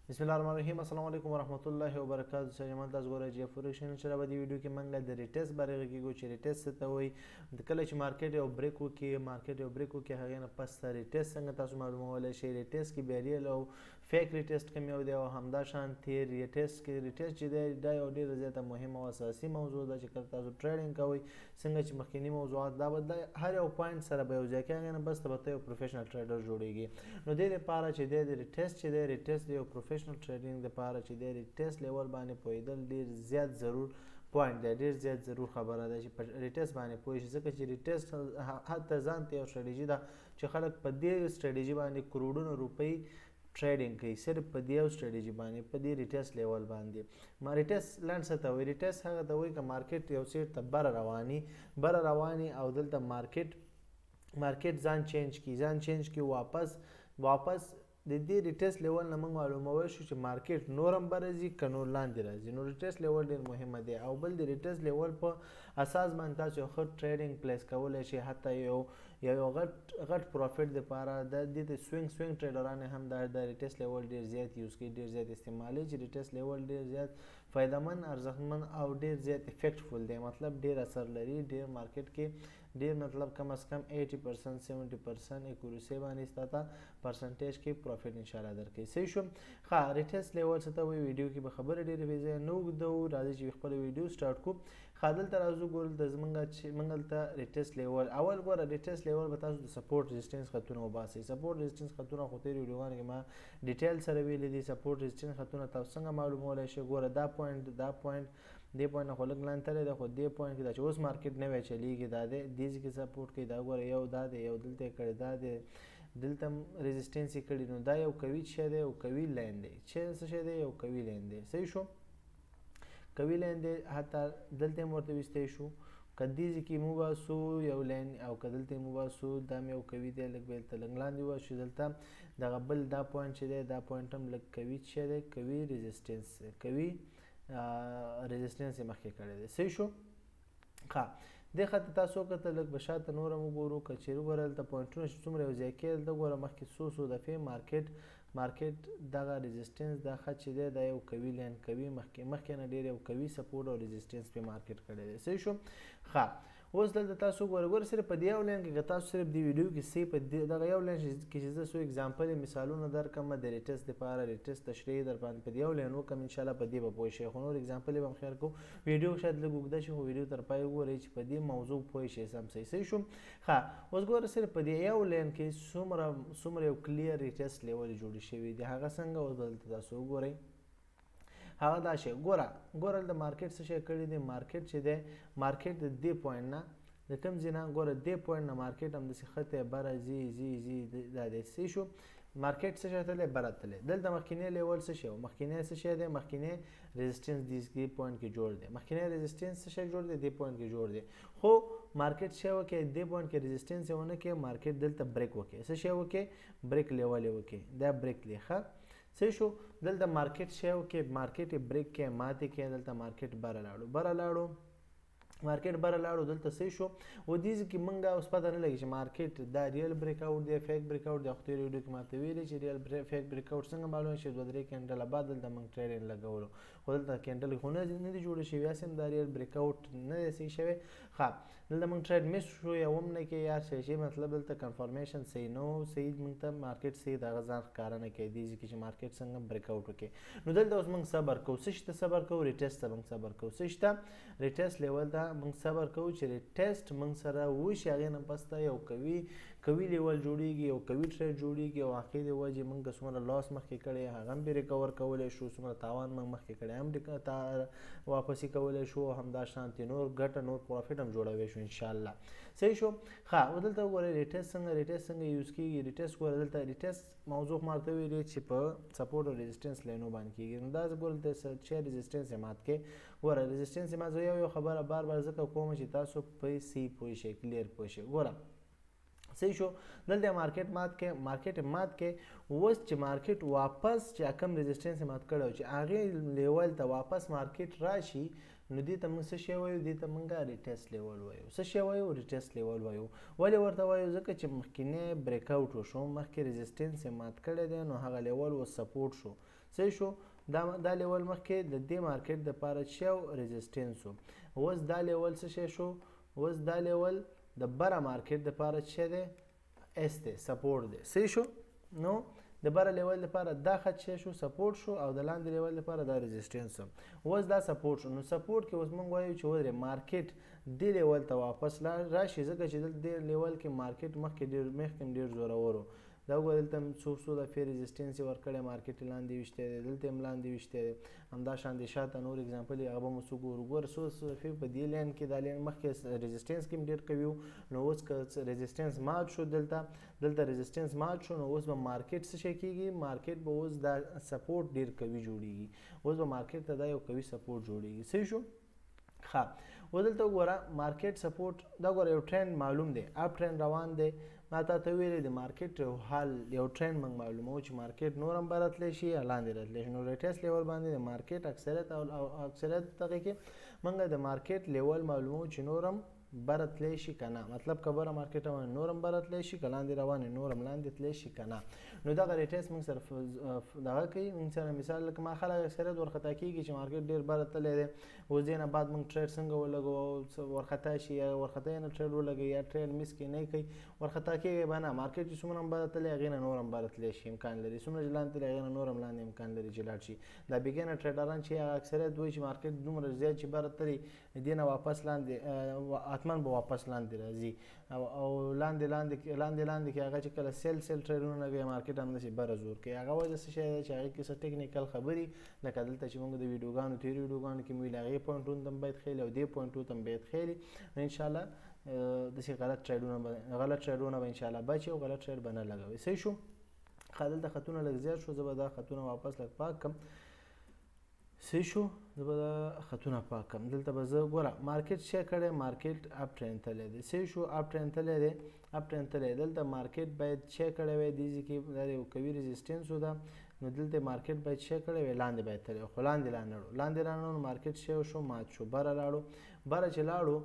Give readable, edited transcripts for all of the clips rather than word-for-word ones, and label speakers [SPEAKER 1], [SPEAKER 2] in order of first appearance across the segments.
[SPEAKER 1] بسم الله الرحمن الرحیم. السلام علیکم ورحمت الله وبرکاتہ. سلام تاسو ګورئ چې فورکشن چې په دې ویډیو کې موږ د ریټیس باره غږیږو چې ریټیس څه ته وایي. د کله چې مارکیټ یو بریک وکړي هغې نه پس ریټیس څنګه تاسو معلومولی شئ. ریټیس کې بیریل او فیک ریټیسټ کوم یو دی او همداشانتې ریټیس چې دی دا یو ډېره زیاته مهمه او اساسي موضوع ده چې کله تاسو ټریډینګ کوئ څنګه چې مخکیني موضوعات دا به هر یو پوینټ سره به یو ځای کېږي نه بس ته به یو پروفیشنل ټریډر جوړیږي. نو دې لپاره چې دی د ریټیس چې دی ریټیس د یو پروفیشنل ټریډینګ لپاره چې دی ریټیس لیول باندې پوهېدل ډېر زیات ضرور پوینټ دی، ډېر زیات ضرور خبره ده چې په ریټیس باندې پوه شي، ځکه چې ریټیس حتی ځان ته یو ستراتیژي ده چې خلک په دې ستراتیژي باندې کروڑونه روپۍ ټریډینګ کوي، صرف په دې یو ستراتیژي باندې په دې ریټیس لیول باندې. ریټیس لنډ څه ته وایي؟ ریټیس هغه ته وایي که مارکیټ یو سیټ ته بره رواني او دلته مارکیټ ځان چینج کی واپس د دې ریټیس لیول نه موږ معلومولی شو چې مارکیټ نور هم بره ځي که نور لاندې راځي. نو ریټیس لیول ډېر مهمه دی او بل د ریټیس لیول په اساس باندې تاسو یو ښه ټریډینګ پلیس کولی شئ. حتی یو غټ پروفیټ دپاره د دې د سوینګ ټریډران هم دا ریټیس لیول ډېر زیات یوز کوي، ډېر زیات استعمالوي چې ریټیس لیول ډېر زیات فایدهمند، ارزښتمند او ډېر زیات افیکټفول دی. مطلب ډېر اثر لري، ډېر مارکیټ کې ډېر مطلب کم از کم 80% 70% اکورسي باندې ستا ته پرسنټیج کې پروفیټ انشاءالله درکوي. صحیح شو؟ ښه، ریټیس لیول څه ته وایي؟ ویډیو کې به خبرې ډېرې بې ځایه نه اوږدوو، راځئ چې خپله ویډیو سټارټ کړو. ښه، دلته راځو ګورو د موږ دلته ریټیس لیول اول ګوره ریټیس لیول به تاسو د سپورټ ریزسټنس خطونه وباسئ. سپورټ ریزسټنس خطونه خو تېرو ویډیوګانو کې ما ډیټیل سره ویلي دي. سپورټ ریزسټنس خطونه تاسو څنګه معلومولی شئ؟ ګوره دا پوینټ دې پوینټ نه خو لږ لاندې تللی دی، خو دې پوینټ کې دا چې اوس مارکیټ نوی چلیږي دا دی، دې ځای کې سپورټ کوي. دا ګوره یو دا دی، یو دلته یې کړی دا دی، دلته هم ریزسټنس یې کړي. نو دا یو قوي شی دی، یو قوي لین دی. څه شی دی؟ یو قوي لین دی. صحیح شو؟ قوي لین دی. حتی دلته هم ورته ویستی شو، که دې ځای کې موږ وباسو یو لین او که دلته یې وباسو دا هم یو قوي دی. لږ به دلته لږ لاندې وباسو، دلته دغه بل دا پوینټ چې دی دا پوینټ هم لږ قوي شی دی، قوي ریزسټنس یې مخکې کړی دی. صحیح شو؟ ښه، دې خط ته تاسو وکتل، لږ به شاته نور هم وګورو. که چیرې وګوره دلته پوینټونه چې څومره یو ځای کېدل، دلته ګوره مخکې څو دفعې مارکیټ دغه ریزسټنس دا خط چې دی دا یو قوي لین کوي، مخکې نه ډېر یو قوي سپورټ او ریزسټنس پې مارکیټ کړی دی. صحیح شو؟ ښه، اوس دلته تاسو ګوره صرف په دې یو لین کې که تاسو صرف دې ویډیو کې صحیح په دغه یو لین کې چې زه څو اګزامپل مثالونه درکړم د ریټیس دپاره، ریټیس تشریح در باندې په دې یو لین وکړم، انشاءالله په دې به پوه شئ. خو نور اګزامپل به هم خیر کوو، ویډیو شاید لږ اوږده شي، خو ویډیو تر پای وګورئ چې په دې موضوع پوه شئ سم. صحیح شو؟ ښه، اوس ګوره صرف په دې یو لین کې څومره یو کلیر ریټیس لیول جوړې شوي دي. هغه څنګه؟ اوس به دلته تاسو وګورئ. هغه دا شی ګوره د مارکیټ څه شی کړی دی. مارکیټ چې دی، مارکیټ د دې پوینټ نه د کوم ځای نه ګوره دې پوینټ نه مارکیټ همداسې خطی بره ځي دا دی. صحیح شو؟ مارکیټ څه شی تللی؟ بره تللی. دلته مخکینی لیول څه شی و؟ مخکینی څه شی دی؟ مخکینی ریزسټنس دې پوینټ کې جوړ دی. مخکینی ریزسټنس څه شی جوړ دی؟ دې پوینټ کې جوړ دی. خو مارکیټ څه وکړي؟ دې پوینټ کې ریزسټنس یې ونه کړي، مارکیټ دلته بریک وکړي. څه شی وکړي؟ بریک لیول یې وکړي. دا بریک دی. ښه، صحیح شو؟ دلته مارکیټ شی وکړي، مارکیټ یې بریک کړي، ماتې کړي. دلته مارکیټ بره لاړو دلته. صحیح شو؟ و دې ځای کې موږ اوس پته نه لګي چې مارکیټ دا ریل بریک اوټ دی، فیک بریک اوټ دی. خو تېرو ویډیو کې ما ته ویلي چې ریل فیک بریک اوټ څنګه معلوموي؟ چې 2-3 کینډله بعد دلته موږ ټریډینګ لګولو، خو دلته کینډل خو نه دي جوړې شوي، هسې هم دا ریل بریک اوټ نه دی صحیح شوی. ښه، دلته موږ ټریډ مس شو، یو هم نه کوي یار شی، مطلب دلته کنفرمیشن صحیح نه و، صحیح موږ ته مارکیټ صحیح دغه ځان ښکاره نه کوي دې ځای کې چې مارکیټ څنګه بریک اوټ وکړي. نو دلته اوس موږ صبر کوو. څه شي ته صبر کوو؟ ریټیس ته موږ صبر کوو. څه شي ته؟ ریټیس لیول ته موږ صبر کوو چې ریټیسټ موږ سره وشي، هغې نه پس ته یو قوي لیول جوړیږي، یو قوي ټریډ جوړیږي او هغې د وجې موږ که څومره لاس مخکې کړی هغه هم بې ریکور کولی شو، څومره تاوان موږ مخکې کړی هم واپسې کولی شو، همداشانتې نور ګټه نور پروفیټ هم جوړولی شو انشاءالله. صحیح شو؟ ښه، او دلته وګورئ ریټیس څنګه یوز کېږي. ریټیس ګوره دلته ریټیس موضوع ما ورته ویلې چې په سپورټ او ریزسټنس لینو باندې کېږي. نو دا ګوره دلته چې ریزسټنس یې مات کړې. ګوره ریزسټنس یې مات یو خبره بار ځکه کوم چې تاسو په صحیح پوه شئ، کلیر پوه شئ. ګوره صحیح شو. دلته مارکیټ مات کې اوس چې مارکیټ واپس چې کم ريزिस्टेंस مات کړو چې هغه لیول ته واپس مارکیټ راشي نو دې ته موږ څه شی وایو دې ته موږ ریټیسټ لیول وایو څه شی وایو ریټیسټ لیول وایو ولې ورته وایو ځکه چې مخکینه بریک اوټ وشو مخکې ريزिस्टेंس مات کړی دی نو هغه لیول و سپورټ شو صحیح شو دا لیول مخکې د دې مارکیټ د پاره چې ريزिस्टेंس وو اوس دا لیول څه شی شو اوس دا لیول د بره مارکیټ د پاره چې دی اس دی سپورټ دی صحیح شو نو د بره لیول لپاره دا خط شو سپورټ شو او د لاندې لیول لپاره دا ريزिस्टेंس اوس دا سپورټ شو نو سپورټ کې اوس موږ وایو چې ودرې مارکیټ دی لیول ته واپس راشي ځکه چې د لیول کې مارکیټ مخکې ډیر زورور دا وګورئ دلته څو د فیر ريزिस्टेंस ورکړی مارکیټ لاندې وشته دی دلته هم لاندې وشته دی همدا شان د شاته نور اگزامپل هغه به مو ګور څو فیر په دې لین کې دا لین مخکې ريزिस्टेंस کې ډیر کوي نو اوس که ريزिस्टेंस مات شو دلته ريزिस्टेंस مات شو نو اوس به مارکیټ څه شي کیږي مارکیټ به اوس دا سپورټ ډیر کوي جوړیږي اوس به مارکیټ ته دا یو کوي سپورټ جوړیږي صحیح شو ښه ودلته وګوره مارکیټ سپورټ دا وګوره یو ټرند معلوم دی اپ ټرند روان دی ما ته ویلې د مارکیټ حال یو ټرند موږ معلومو چې مارکیټ نورم برتلی شي لاندې راتلی شي نو ریټیسټ لیول باندې د مارکیټ اکثریت دغه کې موږ د مارکیټ لیول معلومو چې نورم برتلی شي کنه مطلب کبره مارکیټ باندې نورم برتلی شي کلاندې روانه نورم لاندې تلی شي کنه نو دغه ریټیسټ موږ سره دغه کوي موږ سره مثال لکه ما خلک اکثریت ورخطا کیږي چې مارکیټ ډیر برتلی دی اوس دې نه بعد موږ ټریډ څنګه ولګو ورخطا شي یا ورخطا نه ټریډ ولګي یا ټریډ مس کې نه کوي ورخطا کیږي باندې مارکیټ چې څومره برتلی هغې نه نورم برتلی شي امکان لري څومره چې لاندې هغې نه نورم لاندې امکان لري چې لاړ شي دا بګینر ټریډران چې هغه اکثریت وایي چې مارکیټ دومره زیات چې برتلی دې نه واپس لاندې حتما به واپس لاندې راځي او لاندې کې هغه چې کله سیل ټریډونه کوي مارکیټ هم داسې بره زور کوي هغه وجه څه شی دی چې هغې کې څه ټیکنیکل خبرې لکه دلته چې موږ د ویډیوګانو تېرو ویډیوګانو کې مو ویل هغې پوینټونو ته هم باید خیلي او دې پوینټونو ته هم باید خیلي نو انشاءالله داسې غلط ټریډونه به انشاءالله بچي او غلط ټریډ به نه لګوي صحیح شو ښه دلته خطونه لږ زیات شو زه به دا خطونه واپس لږ پاک کړم صحیح شو زه به دا خطونه پاک کړم دلته به زه ګوره مارکیټ څه کړی مارکیټ اپ ټرینډ تللی دی صحیح شو اپ ټرینډ تللی دی اپ ټرینډ تللی دلته مارکیټ باید څه کړی وی دې کې دا یو قوي ريزिस्टेंस ده نو دلته مارکیټ باید څه کړی وی لاندې باید تللی خو لاندې لاړو مارکیټ څه شو مات شو بره لاړو بره چې لاړو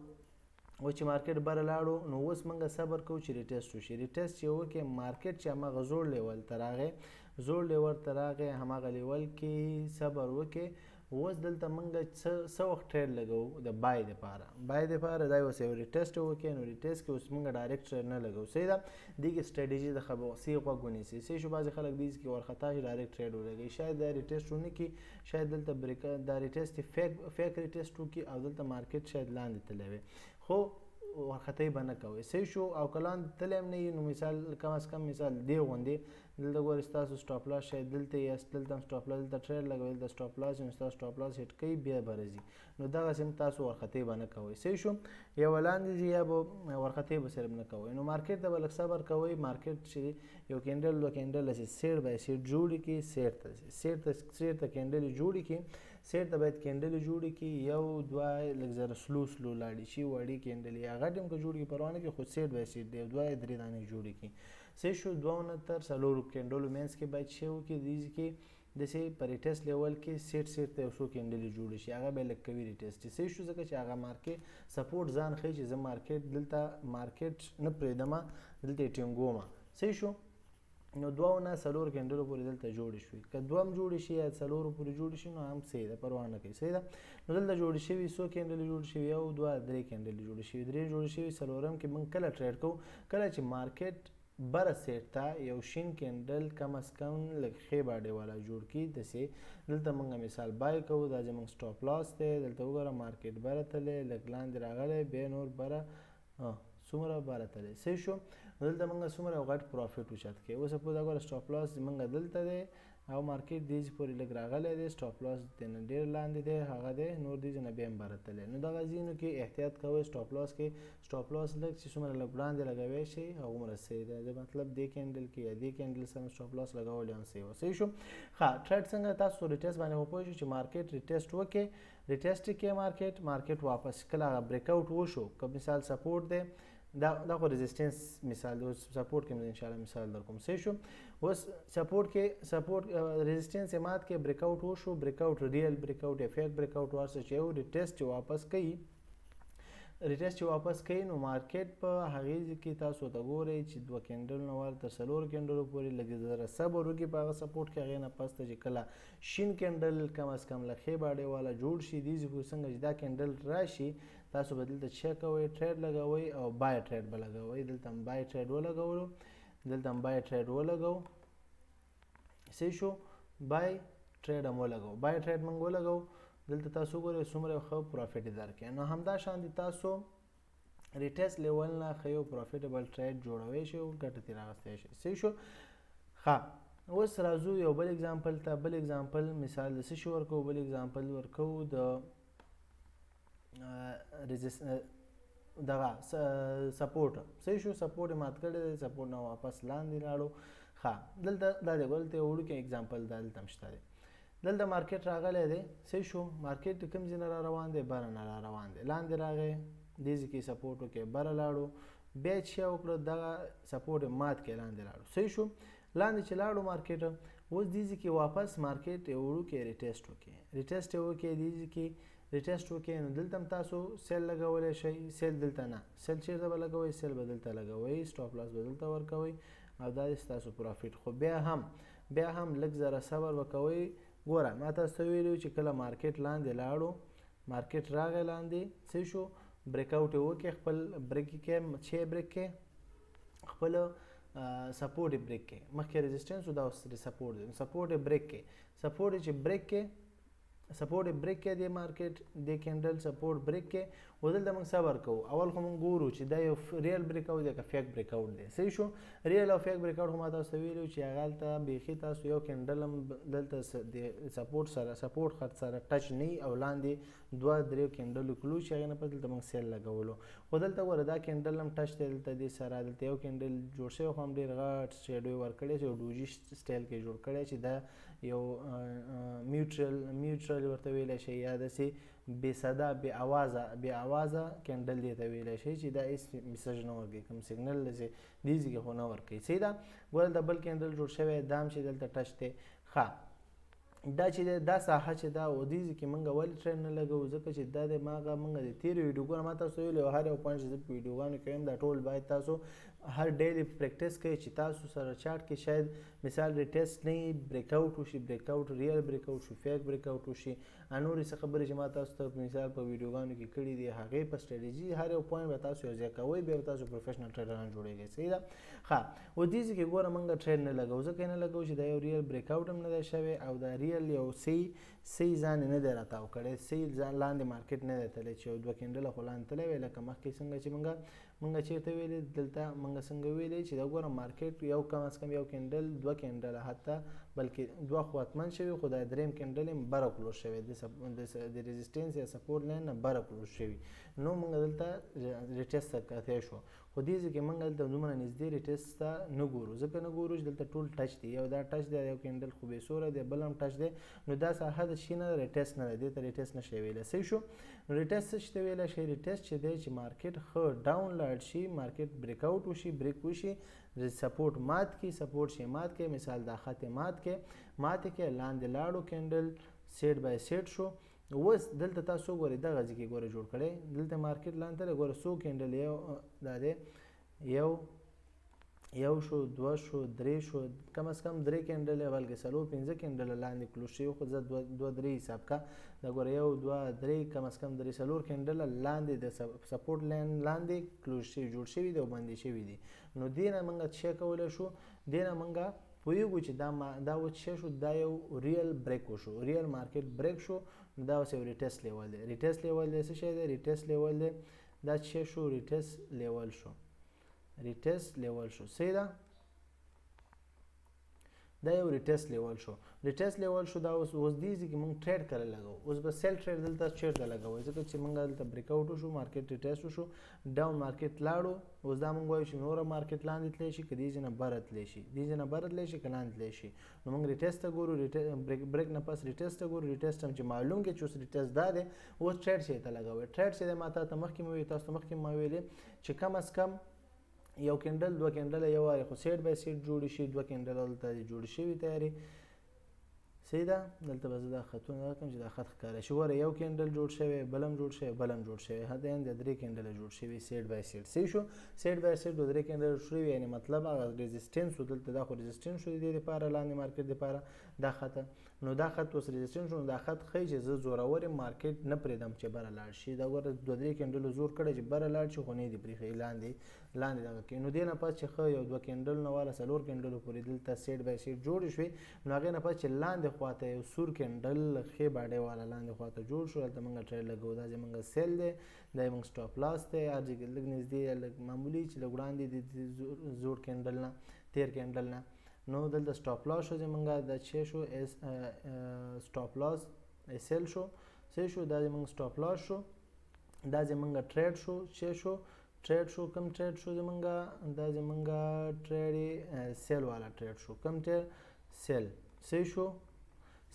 [SPEAKER 1] او چې مارکیټ بره لاړو نو اوس موږ صبر کوو چې ریټیسټ وشي ریټیسټ چې وکړي مارکیټ چې هماغه زوړ لیول ته راغی هماغه لیول کې صبر وکړي اوس دلته موږ څه وخت ټریډ لګوو د بای دپاره دا اوس یو ریټیسټ وکړي نو ریټیسټ کې اوس موږ ډایرکټ ټریډ نه لګوو صحیح ده دې کې سټریټیجي د خبرې غوږ ونیسي صحیح شو بعضې خلک دې کې ورخطا شي ډایرکټ ټریډ ولګوي شاید دا ریټیسټ ونه کړي شاید دلته دا ریټیسټ فیک ریټیسټ وکړي او دلته مارکیټ شاید لاندې تللی وي خو ورخطی به نه کوئ صحیح شو او که لاندې تللی هم نه وي نو مثال کم از کم مثال دې غوندې دلته ګورئ ستاسو سټاپ لاس شاید دلته یاست دلته هم سټاپ لاس دلته ټریډ لګوئ دلته سټاپ لاس نو ستاسو سټاپ لاس هیټ کوي بیا به راځي نو دغسې هم تاسو ورخطی به نه کوئ صحیح شو یا به لاندې ځي یا به ورخطی به صرف نه کوئ نو مارکیټ ته به لږ صبر کوئ مارکیټ چې یو کینډل دوه کینډل هسې سیټ بای سیټ جوړې کړي سیټ ته کینډلې جوړې کړي سیټ ته باید کینډلې جوړې کړي یو دوه لږ زره سلو لاړې شي وړې کینډلې یا غټ هم که جوړ کړي پروا نه کوي خو سیټ بای سیټ دی دوه یا درې دانې جوړې کړي صحیح شو دوه نه تر څلورو کینډلو مینځ کې باید څه وکړي دې کې داسې په ریټیسټ لیول کې سیټ ته یو څو کینډلې جوړې شي هغه به لږ کوي ریټیسټ صحیح شو ځکه چې هغه مارکیټ سپورټ ځان ښیي چې زه مارکیټ نه پرېږدمه دلته یې ټینګومه صحیح شو نو دوه نه څلور کینډلو پورې دلته جوړې شوي که دوه هم جوړې شي یا څلورو پورې جوړې شي نو هم صحیح ده پروا نه کوي صحیح ده نو دلته جوړې شوي څو کینډلې جوړې شوي یو دوه درې کینډلې جوړې شوي درې جوړې شوي څلورم کې موږ کله ټریډ کوو کله چې مارکیټ بره سیټ ته یو شین کینډل کم از کم لږ ښې باډې والا جوړ کړي داسې دلته موږ مثال بای کوو دا زموږ سټاپ لاس دی دلته وګوره مارکیټ بره تللی لږ لاندې راغلی بیا نور بره څومره بره تللی صحیح شو دلته موږ څومره یو غټ پروفیټ اوچت کوي اوس سپوز وګوره سټاپ لاس موږ دلته دی او مارکیټ دې پورې لږ راغلی دی سټاپ لاس دې نه ډېر لاندې دی هغه دی نور دې نه بیا هم بره تللی نو دغه ځینو کې احتیاط کوئ سټاپ لاس لږ چې څومره لږ وړاندې لګوی شي هغومره صحیح دی مطلب دې کینډل کې یا دې کینډل سره سټاپ لاس لګول هم صحیح وه صحیح شو ښه ټریډ څنګه تاسو ریټیسټ باندې وپوه شو چې مارکیټ ریټیسټ وکړي ریټیسټ کې مارکیټ واپس کله هغه بریک آوټ وشو که مثال سپورټ دی دا خو ريزिस्टेंस مثال دی. سپورټ کې ان شاء الله مثال در کوم. صحیح شو. اوس سپورټ ريزिस्टेंस مات کې بریک آوټ وشو، بریک آوټ ریل بریک آوټ افیکټ بریک آوټ ورسره چې یو ریټیسټ واپس کوي، ریټیسټ واپس کوي نو مارکیټ په هغه کې تاسو ته ګورئ چې 2 کینډل نو ور تر 4 کینډل پورې لګي زره صبر وکړي په هغه سپورټ کې. هغه نه پس ته چې کله شین کینډل کم از کم لخې باندې والا جوړ شي دي چې څنګه چې دا کینډل راشي تاسو بدل ته چیک کوئ، ټریډ لګوئ او بای ټریډ به لګوئ. دلته هم بای ټریډ ولګولو، دلته هم بای ټریډ ولګو. صحیح شو. بای ټریډ هم ولګو، بای ټریډ موږ ولګو. دلته تاسو ګورئ څومره ښه پروفیټ درکې. نو همدا شان دي تاسو ریټیسټ لیول نه ښه یو پروفیټیبل ټریډ جوړوي شي او ګټه ترې راغستی شي. صحیح شو. ښه اوس راځو یو بل اگزامپل ته. بل اگزامپل مثال د څه شي ورکوو؟ بل اگزامپل ورکوو د دغه سپورټ. صحیح شو. سپورټ مات کړی دی، سپورټ نه واپس لاندې لاړو. ښه دلته دا دی ګول ته وړو کې اگزامپل دلته مشته دی. دلته مارکیټ راغلی دی. صحیح شو. مارکیټ کوم ځای نه را روان دی؟ بره نه را روان دی. لاندې راغی دې ځای کې سپورټ وکړي، بره لاړو، بیا یې څه وکړه دغه سپورټ مات کړي، لاندې لاړو. صحیح شو. لاندې چې لاړو مارکیټ اوس دې ځای کې واپس مارکیټ یې وړو کې ریټیسټ وکړي، ریټیسټ یې وکړي دې ځای کې ریټیسټ وکړي. نو دلته هم تاسو سیل لګولی شئ. سیل دلته نه، سیل چېرته به لګوئ؟ سیل به دلته لګوئ، سټاپ لاس به دلته ورکوئ او دا ستاسو پروفیټ. خو بیا هم لږ ذره صبر وکوئ. ګوره ما تاسو ته ویلي چې کله مارکیټ لاندې لاړو، مارکیټ راغی لاندې. صحیح شو. بریک آوټ یې وکړي، خپل بریک یې کړي، چې بریک کړي خپل سپورټ یې بریک کړي. مخکې ريزिस्टेंस او دا اوس سپورټ دی. سپورټ یې بریک کړي، سپورټ یې چې بریک کړي، سپورټ یې بریک کړي د مارکیټ د کینډل سپورټ بریک کړي. او دلته موږ صبر کوو. اول خو موږ ګورو چې دا یو ریل بریک آوټ دی که فیک بریک آوټ دی. صحیح شو. ریل او فیک بریک آوټ خو ما تاسو ته ویلي چې هغه هلته بیخي تاسو یو کینډل هم دلته د سپورټ خط سره ټچ نه وي او لاندې 2-3 کینډلو کلو چې هغې نه پس دلته موږ سیل لګولو. خو دلته ګوره دا کینډل هم ټچ دی دلته دې سره. دلته یو کینډل جوړ شوی خو هم ډېر غټ شیډو یې ورکړی چې یو ډوجي سټایل کې جوړ کړی چې دا یو میوټرل ورته ویلی شي یا داسې بې صدا بې اوازه کینډل دې ته ویلی شي چې دا هېڅ میسج نه ورکوي، کوم سیګنل داسې دې ځای کې خو نه ورکوي. صحیح ده. ګوره دلته بل کینډل جوړ شوی دا هم چې دلته ټچ دی. ښه دا چې دا ساحه چې دا او دې ځای کې موږ ولې ټرینډ نه لګوو؟ ځکه چې دا د ماغه موږ د تېرو ویډیوګانو ما تاسو ویلي هر یو پوینټ چې زه په ویډیوګانو کې وایم دا ټول باید تاسو هر ډیلی پریکټس کوئ چې تاسو سره چارټ کې شاید مثال ریټیسټ نه وي، بریک آوټ وشي، بریک آوټ ریل بریک آوټ شي، فیک بریک آوټ وشي، نورې څه خبرې چې ما تاسو ته مثال په ویډیوګانو کې کړي دي هغې په سټریټجي هر یو پوینټ به تاسو یو ځای کوئ، بیا به تاسو پروفیشنل ټریډران جوړیږئ. صحیح ده. ښه او دې ځای کې ګوره موږ ټریډ نه لګوو. ځکه یې نه لګوو چې دا یو ریل بریک آوټ هم نه دی شوی او دا ریل یو صحیح ځان یې نه دی راتاو کړی، صحیح ځان لاندې مارکیټ نه دی تللی چې یو 2 کینډله خو لاندې تللی وی لکه مخکې څنګه چې موږ چېرته ویلې دلته موږ څنګه ویلې چې دا ګوره مارکیټ یو کم از کم یو کینډل 2 کینډله حتی بلکې 2 خو حتمن شوي خو دا دریم کینډل یې بره کلوز شوی د ريزिस्टेंस یا سپورټ لاین نه بره کلوز شوي. نو موږ دلته ریټیسټ ته کتی شو. خو دې ځای کې موږ دلته دومره نږدې ریټیسټ ته نه ګورو. ځکه نه ګورو چې دلته ټول ټچ دی. یو دا ټچ دی، یو کینډل خو بېسوره دی، بل هم ټچ دی. نو دا ساحه د شي نه ریټیسټ نه دی، دې ته ریټیسټ نه شي ویلی. صحیح شو. نو ریټیسټ څه شي ته ویلی شي؟ ریټیسټ چې دی چې مارکیټ ښه ډاون لاړ شي، مارکیټ بریک آوټ وشي، بریک وشي، سپورټ مات کړي، سپورټ شي مات کړي، مثال دا خط یې مات کړي، لاندې لاړو کینډل سیټ بای سیټ شو. اوس دلته تاسو ګورئ دغه ځای کې ګوره جوړ کړی، دلته مارکیټ لاندې تللی ګوره څو کینډل دا دی یو شو، 2 شو، 3 شو، کم از کم 3 کینډله بلکې 4-5 کینډله لاندې کلوز شوي. خو زه 2-3 حساب کا دا ګوره 1 2 3 کم از کم 3-4 کینډله لاندې د سپورټ لاین لاندې کلوز شوي جوړ شوي دي او بندې شوي دي. نو دې نه موږ څه کولی شو؟ دې نه موږ پوهیږو چې دا اوس څه شو؟ دا یو ریل بریک وشو، ریل مارکیټ بریک شو. نو دا اوس یو ریټیسټ لیول دی. ریټیسټ لیول دی څه شی دی؟ ریټیسټ لیول دی. دا څه شو؟ ریټیسټ لیول شو. صحیح ده. دا یو ریټیسټ لیول شو. ریټیسټ لیول شو دا اوس دې ځای کې موږ ټریډ کله لګو. اوس به سیل ټریډ دلته چیرته لګوئ ځکه چې موږ دلته بریک آوټ وشو، مارکیټ ریټیسټ وشو، ډاون مارکیټ لاړو. اوس دا موږ وایو چې نوره مارکیټ لاندې تللی شي که دې ځای نه بره تللی شي، دې ځای نه بره تللی شي که لاندې تللی شي. نو موږ ریټیسټ ته ګورو، بریک نه پس ریټیسټ ته ګورو. ریټیسټ هم چې معلوم کړي چې اوس ریټیسټ دا دی، اوس ټریډ شي ته لګوئ. ټریډ شي دی ما ته مخکې مې ویلي، تاسو ته مخکې ما ویلي چې کم از کم یو کینډل دوه کینډله یو وارې خو سیټ بای سیټ جوړې شي، دوه کینډله دلته جوړې شوي تیارې. صحیح ده. دلته به زه دا خطونه راکړم چې دا خط ښکاره شي. ګوره یو کینډل جوړ شوی، بل هم جوړ شوی، بل هم جوړ شوی، حد د درې کینډله جوړ شوي سیټ بای سیټ. صحیح شو. سیټ بای سیټ د درې کینډله جوړ شوي، یعنې مطلب هغه ریزسټنس و دلته، دا خو ریزسټنس شو د دې لپاره لاندې مارکیټ لپاره دا خطه. نو دا خط اوس ریزسټنس شو، نو دا خط ښیي چې زه زورور یم مارکیټ نه پرېږدم چې بره لاړ شي. دا ګوره دوه درې کینډلو زور کړی چې بره لاړ شي، خو نه یې دې پرېښی لاندې دغه کې. نو دې نه پس چې ښه یو دوه کینډل نه والا څلور کینډلو پورې دلته سیټ بای سیټ جوړې شوې، نو هغې نه پس چې لاندې خواته یو سور کینډل ښې باډۍ والا لاندې خواته جوړ شو، هلته موږ ټریډ لګوو. دا زموږ سیل دی، دا زموږ سټاپ لاس دی. هر ځای کې لږ نږدې لږ معمولي چې لږ وړاندې د زوړ کینډل نه، تېر کینډل نه. نو دلته سټاپ لاس شو زموږ، دا چې شو سټاپ لاس SL شو. صحیح شو. دا زموږ سټاپ لاس شو. دا زموږ ټریډ شو. چې شو ټریډ شو. کوم ټریډ شو زموږ؟ دا زموږ ټریډ سیل والا ټریډ شو. کوم ټریډ؟ سیل. صحیح شو.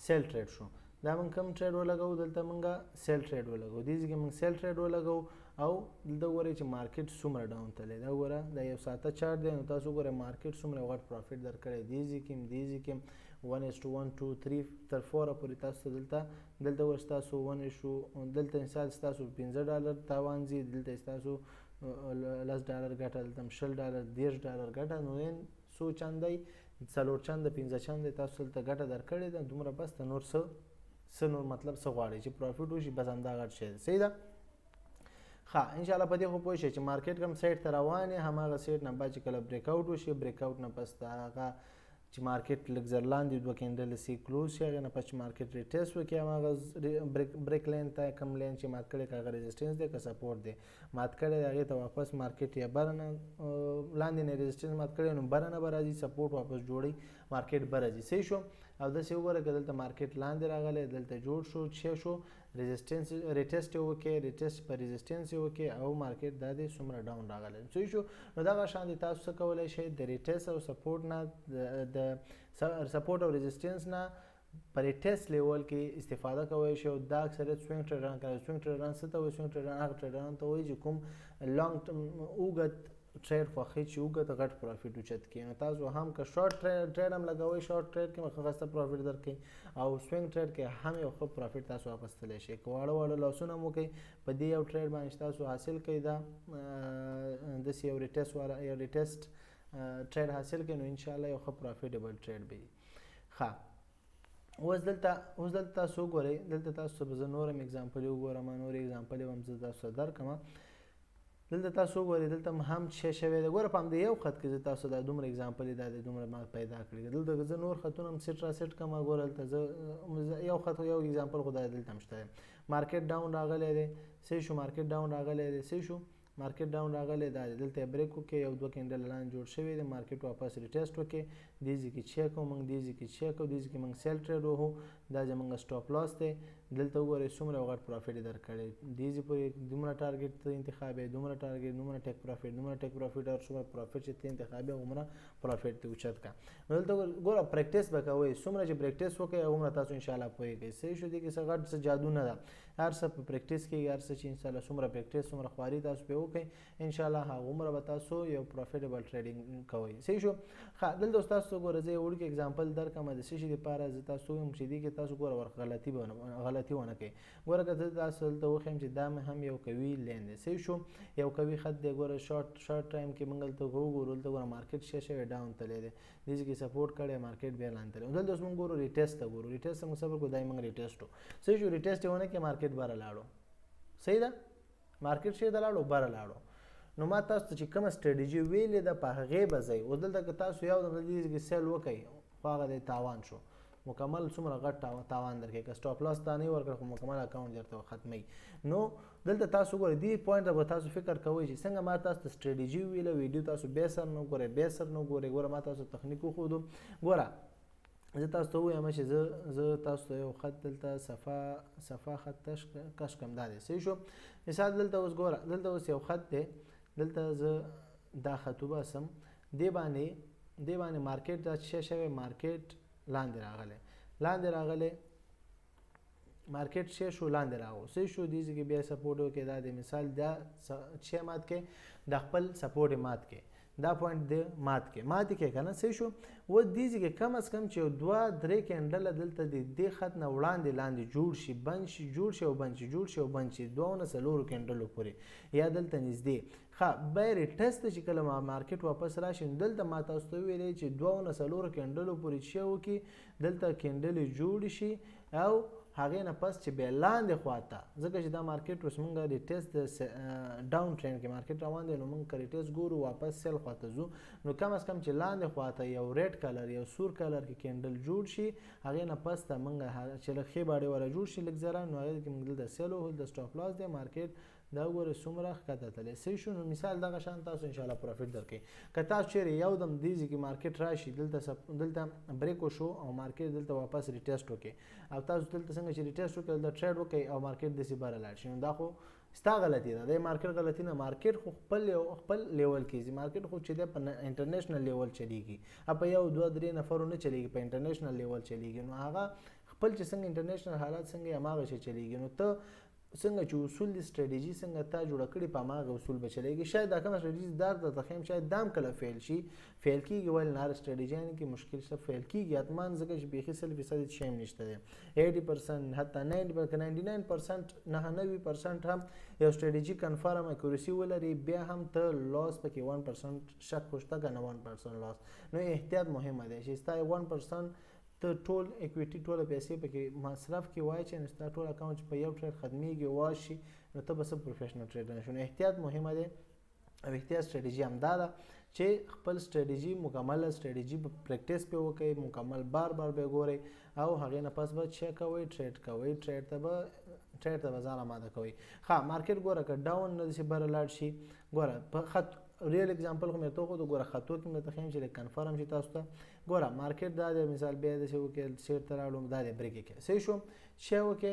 [SPEAKER 1] سیل ټریډ شو. دا موږ کوم ټریډ ولګو؟ دلته موږ سیل ټریډ ولګو. دې ځای کې موږ سیل ټریډ ولګو. او دلته ګورئ چې مارکیټ څومره ډاون تللی. دا ګوره دا یو ساته چارټ دی. نو تاسو ګورئ مارکیټ څومره غټ پروفیټ درکړی. دې ځای کې 1:1 2 3 تر 4 پورې تاسو دلته ګورئ ستاسو 1 دلته مثال ستاسو $15 تاوان ځي، دلته ستاسو $10 ګټه، دلته $20 $10 ګټه. نو څو چندی؟ 4 چنده 15 چنده تاسو دلته ګټه درکړې ده. دومره بس ته نور څه نور مطلب څه غواړئ چې پروفیټ وشي، بس همدا غټ شی دی. صحیح ده. ښه انشاءالله په دې خو پوه شئ چې مارکیټ کوم سایډ ته روان یې، هماغه سایډ نه بعد چې کله بریک آوټ وشي، بریک آوټ نه پس هغه چې مارکیټ لږ زر لاندې دوه کینډلې سي کلوز شي، هغې نه پس چې مارکیټ ریټیسټ وکړي هماغه بریک لین ته، کوم لین چې مات کړی که هغه ریزسټنس دی که سپورټ دی مات کړی، هغې ته واپس مارکیټ یا بره نه لاندې نه ریزسټنس مات کړی، نو بره نه به راځي، سپورټ واپس جوړوي، مارکیټ بره ځي. صحیح شو. او داسې وګوره که دلته مارکیټ لاندې راغلی، دلته جوړ شو، څه شو ریزسټنس ریټیسټ یې وکړي، ریټیسټ په ریزسټنس یې وکړي او مارکیټ دا دی څومره ډاون راغلی. صحیح شو. نو دغه شان دي تاسو څه کولی شئ د ریټیسټ او سپورټ نه، د سپورټ او ریزسټنس نه په ریټیسټ لیول کې استفاده کولی شئ. او دا اکثریت سوینګ ټریډران کوي. سوینګ ټریډران څه ته وایي؟ سوینګ ټریډران هغه ټریډران ته وایي چې کوم لانګ اوږد ټریډ خوښوي چې اوږد غټ پروفیټ اوچت کړي. نو تاسو هم که شارټ ټریډ هم لګوئ، شارټ ټریډ کې ښه خسته پروفیټ درکوي، او سوینګ ټریډ کې هم یو ښه پروفیټ تاسو واپس تللی شئ. که واړه لاسونه مو کوئ په دې یو ټریډ باندې چې تاسو حاصل کوئ دا داسې یو ریټیسټ ټریډ حاصل کوئ، نو انشاءالله یو ښه پروفیټیبل ټریډ به وي. ښه اوس دلته تاسو وګورئ، دلته تاسو به زه نور هم اګزامپل وګورم، نور اګزامپل هم زه تاسو ته درکړم. دلته تاسو وګورئ، دلته هم څه شوی دی. ګوره په همدې یو خط کې زه تاسو دا دومره اګزامپل دا دی دومره ما پیدا کړي. دلته زه نور خطونه هم سیټ را سیټ کړم. ګوره دلته زه یو خط یو اګزامپل خو دا دلته هم شته. مارکیټ ډاون راغلی دی. صحیح شو. مارکیټ ډاون راغلی دی. صحیح شو. مارکیټ ډاون راغلی دا دی. دلته بریک وکړي، یو دوه کینډل لاندې جوړ شوی دی، مارکیټ واپس ریټیسټ وکړي، دې ځای کې چیک کوو موږ، دې ځای کې چیک کوو، دې ځای کې موږ سیل ټریډ وهو، دا زموږ سټاپ لاس دی. دلته وګورئ څومره غټ پروفیټ یې درکړی، دې ځای پورې دومره ټارګېټ ته انتخاب یې، دومره ټارګېټ، دومره ټیک پروفیټ، دومره ټیک پروفیټ، او څومره پروفیټ چې ته انتخاب یې هغومره پروفیټ ته اوچت کړه. نو دلته ګوره پریکټس به کوئ، څومره چې پریکټس وکړئ هغومره تاسو انشاءالله پوهېږئ. صحیح شو. دې کې څه غټ څه جادو نه ده، هر څه په پریکټس کېږي، هر څه چې انشاءالله څومره پریکټس څومره خواري تاسو پرې وکړئ انشاءالله هغومره به تاسو یو پروفیټیبل ټریډینګ کوئ. صحیح شو. ښه دلته اوس تاسو ګوره زه یو وړوکی اګزامپل درکړم د څه شي دپاره زه تاسو ووایم چې دې کې تاسو ګوره غلطي ونه کوئ. ګوره که زه تاسو دلته وښیم چې دا هم یو قوي لین دی. صحیح شو. یو قوي خط دی. ګوره شارټ ټایم کې موږ دلته وګورو، دلته ګوره مارکیټ څه شوی ډاون تللی دی، دې ځای کې سپورټ کړی، مارکیټ بیا لاندې تللی. دلته اوس موږ ګورو ریټیسټ ته ګورو، ریټیسټ ته موږ صبر کوو، دا یې موږ ریټیسټ و. صحیح شو. ریټیسټ یې ونه کړې، مارکیټ بره لاړو. صحیح ده. مارکیټ چېرته لاړو؟ بره لاړو. نو ما تاسو ته چې کومه سټریټجي ویلې ده په هغې به ځئ. اوس دلته که تاسو یو دم دې ځای کې سیل وکئ خو هغه دی تاوان شو، مکمل څومره غټ تاوان درکوي. که سټاپ لاس تا نه ورکړ خو مکمل اکاونټ درته ختموي. نو دلته تاسو ګورئ دې پوینټ ته به تاسو فکر کوئ چې څنګه ما تاسو ته سټریټجي ویله، ویډیو تاسو بې سر نه وګورئ، ګوره ما تاسو تخنیک وښودو. ګوره زه تاسو ته ووایم چې زه تاسو ته یو خط دلته صفا خط کش کم دا دی صحیح شو. مثال دلته اوس ګوره دلته اوس یو خط دی دلته زه دا خط وباسم دې باندې مارکیټ دا څه شوی مارکیټ لاندې راغلی مارکیټ څه شو لاندې راغو صحیح شو. دې ځای کې بیا سپورټ وکړي دا دی مثال دا څه مات کې د خپل سپورټ مات کې دا پوینټ دی مات کې کنه صحیح شو. و دې ځای کې کم از کم چې 2-3 کینډل دلته دې خط نه وړاندې لاندې جوړ شي بند شي جوړ شي 2-4 کینډلو پورې یا دلته نږدې ښه بیا ریټیسټ چې کله مارکیټ واپس راشي دلته ما تاسو ته ویلی چې 2-4 کینډلو پورې چې وکړي دلته کینډلې جوړ شي او هغې نه پس چې بیا لاندې خواته ځکه چې دا مارکیټ اوس موږ ریټیسټ ډاون ټرینډ کې مارکیټ روان دی نو موږ که ریټیسټ ګورو واپس سیل خواته ځو نو کم از کم چې لاندې خواته یو ریډ کلر یو سور کلر کې کینډل جوړ شي هغې نه پس ته موږ چې لږ ښې باډې والا جوړ شي لږ ذره نو هغې کې موږ دلته سیل وهل د سټاپ لاس دی مارکیټ دا وګوره څومره ښکته تللی صحیح شو. نو مثال دغه شان تاسو انشاءالله پروفیټ درکوي که تاسو چیرې یو دم دې ځای کې مارکیټ راشي دلته بریک وشو او مارکیټ دلته واپس ریټیسټ وکړي او تاسو دلته څنګه چې ریټیسټ وکړي دلته ټریډ وکړي او مارکیټ داسې بره لاړ شي نو دا خو ستا غلطي ده د مارکیټ غلطي نه مارکیټ خو خپل لیول کېږي مارکیټ خو چې دی په انټرنیشنل لیول چلیږي په 1-2-3 نفرو نه چلیږي په انټرنیشنل لیول چلیږي نو هغه خپل چې څنګه انټرنیشنل حالات څنګه هماغه شی چلیږي نو ته څنګه چې اصول د سټریټیجي څنګه تا جوړه کړې په هماغه اصول به چلیږي شاید دا کومه سټریټیجي درته ښیم شاید دام کله فیل کېږي ولې نه هر سټریټیجیانو کې مشکل شته فیل کېږي حتما ځکه چې بیخي 100% شی هم نشته دی 80% حتی 99% هم یو سټریټیجي کنفرم اکورسي ولري بیا هم ته لاس پکې 1% شک خوشته که نه 1% لاس نو احتیاط مهمه دی چې ستا 1% ته ټول اکویټي ټوله پیسې پکې مصرف کې واچې نو ستا ټول اکاونټ چې په یو ټریډ ختمیږي واشي نو ته به څه پروفیشنل ټریډر نه شو. نو احتیاط مهمه دی او احتیاط سټریټیجي همدا ده چې خپل سټریټیجي مکمله سټریټیجي په پریکټیس پې وکړئ مکمل بار به ګورئ او هغې نه پس به څه کوئ ټریډ کوئ ټریډ ته به ځان اماده کوئ. ښه مارکیټ ګوره که ډاون نه داسې بره لاړ شي ګوره په خط ریل اگزامپل خو مې ته خو د ګوره خطو کې مې ته ښیم چې کنفرم شي تاسو ته ګوره مارکیټ دا دی مثال بیا داسې وکړې سیټ ته راوړم دا دی بریک یې کړې صحیح شو شی وکړې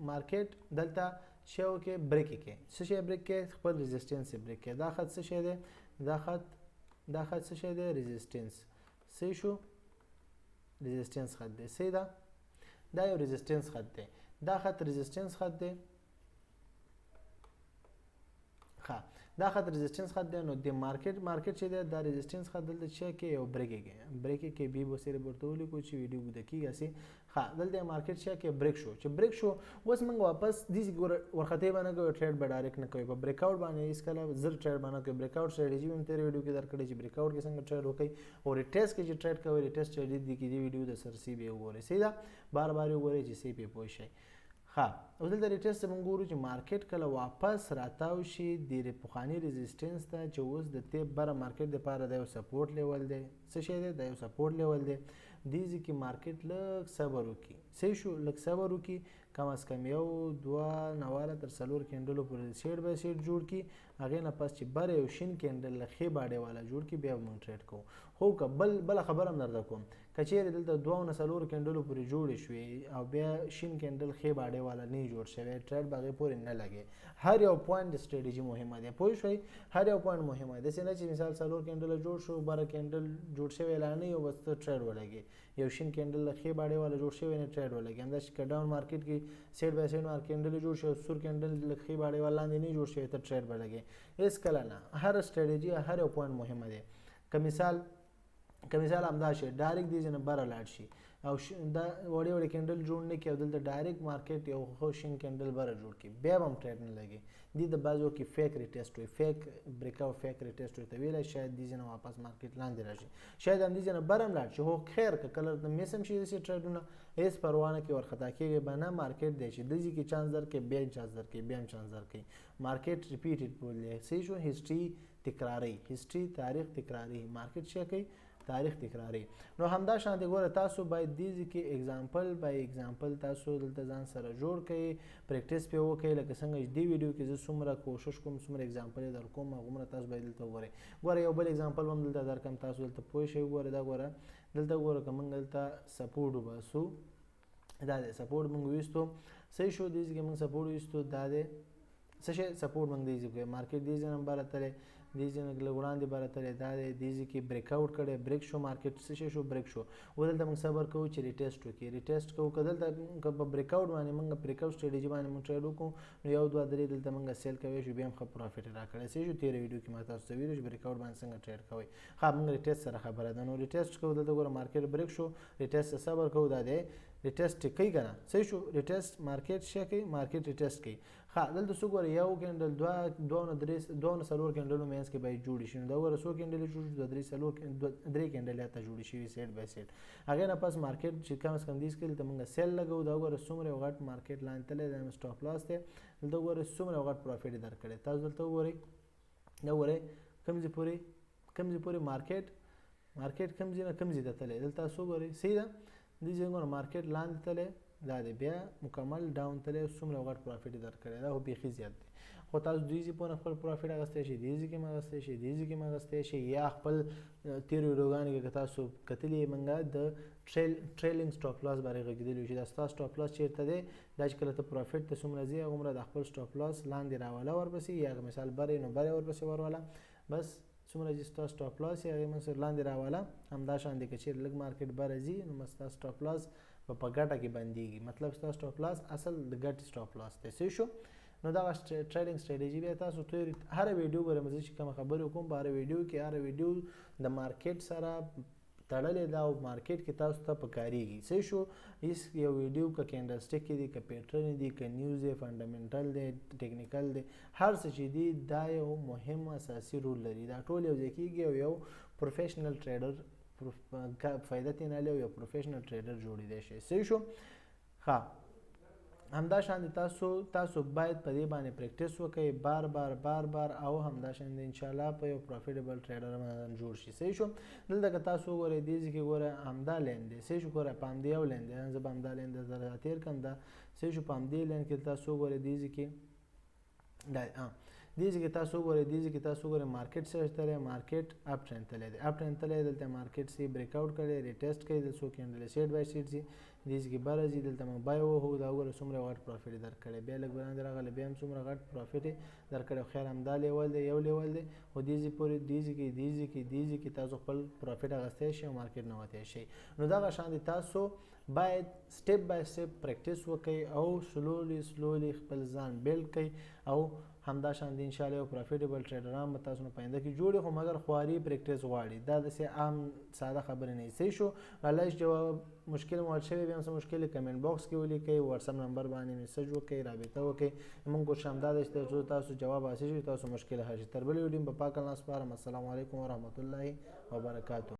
[SPEAKER 1] مارکیټ دلته شی وکړې بریک یې کړې څه شی بریک کړې خپل ریزسټنس یې بریک کړې دا خط څه شی دی دا خط څه شی دی ریزسټنس صحیح شو ریزسټنس خط دی صحیح ده دا یو ریزسټنس خط دی دا خط ریزسټنس خط دی ښه دا خط ریزسټنس خط دی نو د مارکیټ چې دی دا ریزسټنس خط دلته چې کې یو بریک کې بي به سره ورته ولیکو چې ویډیو بده کېږي هسې ښه دلته مارکیټ چې کې بریک شو اوس موږ واپس دې ورختې باندې کوو ټریډ به ډایرکټ نه کوي په بریک آوټ باندې هېڅکله زر ټریډ باندې کوي بریک آوټ سټریټیجي هم تېرې ویډیو کې درکړې چې بریک آوټ کې څنګه ټریډ وکړئ او ریټیسټ کې چې ټریډ کوئ ریټیسټ سټریټیجي کې دې ویډیو د سر سی به وګورئ صحیح ده بار وګورئ چې سی پې پوه شئ. ښه اوس دلته ریټیسټ موږ ګورو چې مارکیټ کله واپس راتاو شي د پخواني ریزسټنس ته چې اوس د دې بره مارکیټ دپاره دا یو سپورټ لیول دی څه شی دی دا یو سپورټ لیول دی دې ځای کې مارکیټ لږ صبر وکړي صحیح شو لږ صبر وکړي کم از کم 1-2 تر 4 کینډلو پورې سیټ به سیټ جوړ کړي هغې نه پس چې بره یو شین کینډل ښې باډې والا جوړ کړي بیا به موږ ټریډ کوو. خو که بله خبره هم درته کوم که چیرې دلته 2-4 کینډلو پورې جوړې شوې او بیا شین کینډل ښې باډې والا نه جوړ شوی ټریډ به هغې پورې نه لګې هر یو پوینټ د سټریټیجي مهمه دی پوه شوئ هر یو پوینټ مهمه دی داسې نه چې مثال 4 کینډل جوړ شو بره کینډل جوړ شوی لا نه یو بس ته ټریډ ولګې یو شین کینډل ښې باډې والا جوړ شوی نه ټریډ ولګې همداسې که ډاون مارکیټ کې سیټ بای سیټ کینډل جوړ شوی سور کینډل ښې باډې والا لاندې نه جوړ شوی ته ټریډ به لګې هېڅکله نه هر سټریټیجي هر یو پوینټ مهمه دی که مثال همدا شي ډایرکټ دې ځای نه بره لاړ شي او دا وړې کینډل جوړ نه کړي او دلته ډایرکټ مارکیټ یو ښه شین کینډل بره جوړ کړي بیا به هم ټریډ نه لګي دې د بعضو کې فیک ریټیسټ وي فیک بریک آوټ فیک ریټیسټ ورته ویلی شاید دې ځای نه واپس مارکیټ لاندې راشي شاید هم دې ځای نه بره هم لاړ شي خو خیر که کله د میس هم شي داسې ټریډونه هېڅ پروا نه کوي ورخطا کېږي به نه مارکیټ دی چې دې ځای کې چانس درکوي بیا هم چانس درکوي بیا هم چانس درکوي مارکیټ ریپیټډ بولي صحیح شو هسټري تکراري هسټري تاریخ تکراري مارکیټ څه کوي تاریخ تکراری. نو همدا شانتي ګوره تاسو باید دې کې اگزامپل بای اگزامپل تاسو دلته ځان سره جوړ کړئ، پریکټیس پې وکړئ. لکه څنګه چې دې ویډیو کې زه څومره کوشش کوم څومره اگزامپل یې در کوم هغومره تاسو باید دلته وګورئ. ګوره یو بل اگزامپل هم دلته درکړم تاسو دلته پوه شئ. ګوره دا ګوره دلته ګوره که موږ دلته سپورټ وباسو، دا دی سپورټ موږ ویستو، صحیح شو. دې ځای کې موږ سپورټ ویستو، دا دی څه شی سپورټ موږ دې ځای کې مارکیټ دې ځای نه باره تللی، دې ځای نه لږ وړاندې باره تللی، دا دی دې ځای کې بریک آوټ کړی، بریک شو مارکیټ څه شی شو بریک شو. اوس دلته موږ صبر کوو چې ریټیسټ وکړي، ریټیسټ کوو. که دلته که په بریک آوټ باندې موږ بریک آوټ سټریټجي باندې موږ ټریډ وکړو نو 1 2 3 دلته موږ سیل کوی شو، بیا هم ښه پروفیټ راکړی. صحیح شو. تېره ویډیو کې ما تاسو ته ویلي چې بریک آوټ باندې څنګه ټریډ کوئ. ښه موږ ریټیسټ سره خبره ده. نو ریټیسټ کوو، دلته ګوره مارکیټ بریک شو، ریټیسټ صبر کوو، دا دی ریټیسټ کوي که نه. صحیح شو. ریټیسټ مارکیټ څه کوي؟ مارکیټ ریټیسټ کوي. ښه دلته څو ګوره یو کینډل دوه نه څلور کینډلو منځ کې باید جوړې شي. نو دا ګوره څو کینډلې جوړ شي؟ درې کینډلې هلته جوړې شوي سیټ بای سیټ. هغې نه پس مارکیټ چې کم از کم دې کې دلته موږ سیل لګوو. دا ګوره څومره یو غټ مارکیټ لاندې تللی، دا سټاپ لاس دی. دلته ګوره څومره یو غټ پروفیټ یې درکړی. تاسو دلته وګورئ، دا ګورئ کوم ځای پورې مارکیټ کوم ځای نه کوم ځای ته تللی. دلته تاسو وګورئ، صحیح ده. دې ځای ګوره مارکیټ لاندې تللی، دا دی بیا مکمل ډاون تللی، څومره غټ پروفیټ یې درکړی، دا خو بیخي زیات دی. خو تاسو دې ځای پورې خپل پروفیټ اخیستی شئ، دې ځای کې هم اخیستی شئ، دې ځای کې هم اخیستی شئ، یا خپل تېرو ویډیوګانو کې که تاسو کتلي یې موږ د ټریلینګ سټاپ لاس باندې غږېدلي چې دا ستا سټاپ لاس چېرته دی، دا چې کله ته پروفیټ ته څومره ځې هغومره د خپل سټاپ لاس لاندې راوله ورپسې، یا مثال بری نو بری ورپسې وروله، بس څومره چې ستا سټاپ لاس یې هغې منځ لاندې راوله. همدا شان دی که چېرې لږ مارکیټ بره ځي نو ستا سټاپ لاس په ګټه کې بندېږي، مطلب ستا سټاپ لاس اصل د ګټې سټاپ لاس دی. صحیح شو. نو دغه ټریډینګ سټریټجي بیا تاسو هره ویډیو ګورئ، زه چې کومه خبرې کوم په هره ویډیو کې هره ویډیو د مارکیټ سره تړلې ده او مارکیټ کې تاسو ته پکارېږي. صحیح شو. هېڅ یو ویډیو که کینډلسټیک دی، که پیټرن دی، که نیوز دی، فنډامنټل دی، ټیکنیکل دی، هر څه چې دی دا یو مهم اساسي رول لري. دا ټول یو ځای کېږي او یو پروفیشنل ټریډر فایده ترې نهلي او یو پروفیشنل ټریډر جوړېدی شي. صحیح شو. ښه همدا شان تاسو باید په دې باندې پریکټیس وکړئ بار او همدا شان انشاءالله په یو پروفیټیبل ټریډر باندې جوړ شي. صحیح شو. دلته که تاسو وګورئ دې ځای کې ګوره همدا لین دی. صحیح شو. ګوره په همدې یو لین دی، زه به همدا لین درته تېر کړم دا. صحیح شو. په همدې لین کې تاسو وګورئ دې ځای کې دې ځای کې تاسو وګورئ مارکیټ څه تللی، مارکیټ اپ ټرینډ تللی دی، اپ ټرینډ تللی. دلته مارکیټ سي بریک آوټ کړی، ریټیسټ کوي، د څو کینډلې سیټ بای سیټ ځي، دې ځای کې بره ځي، دلته موږ بای ووهو، دا وګوره څومره غټ پروفیټ یې درکړی، بیا لږ وړاندې راغلی بیا هم څومره غټ پروفیټ یې درکړی. خیر همدا لیول دی، یو لیول دی، خو دې ځای پورې دې ځای کې تاسو خپل پروفیټ اخیستی شئ او مارکیټ نه وتی شئ. نو دغه شان دی تاسو باید سټیپ بای سټیپ پریکټیس وکړئ او سلولي خپل ځان بیلډ کړئ او همدا شان دی انشاءالله یو پروفیټیبل ټریډران به تاسو نه په آینده کې جوړي، خو مګر خواري پریکټیس غواړي. دا داسې عام ساده خبرې نه دي. صحیح شو. الله جواب مشکل مو حل شوی بیا هم څه مشکل کمنټ باکس کې ولیکئ، واتساپ نمبر باندې میسج وکړئ، رابطه وکړئ. موږ کوشش همدا ده چې تاسو جواب حاصل شي، تاسو مشکل حل شي. تر بلې ویډیو په پاک الله سپارم. السلام علیکم ورحمة الله وبرکاته.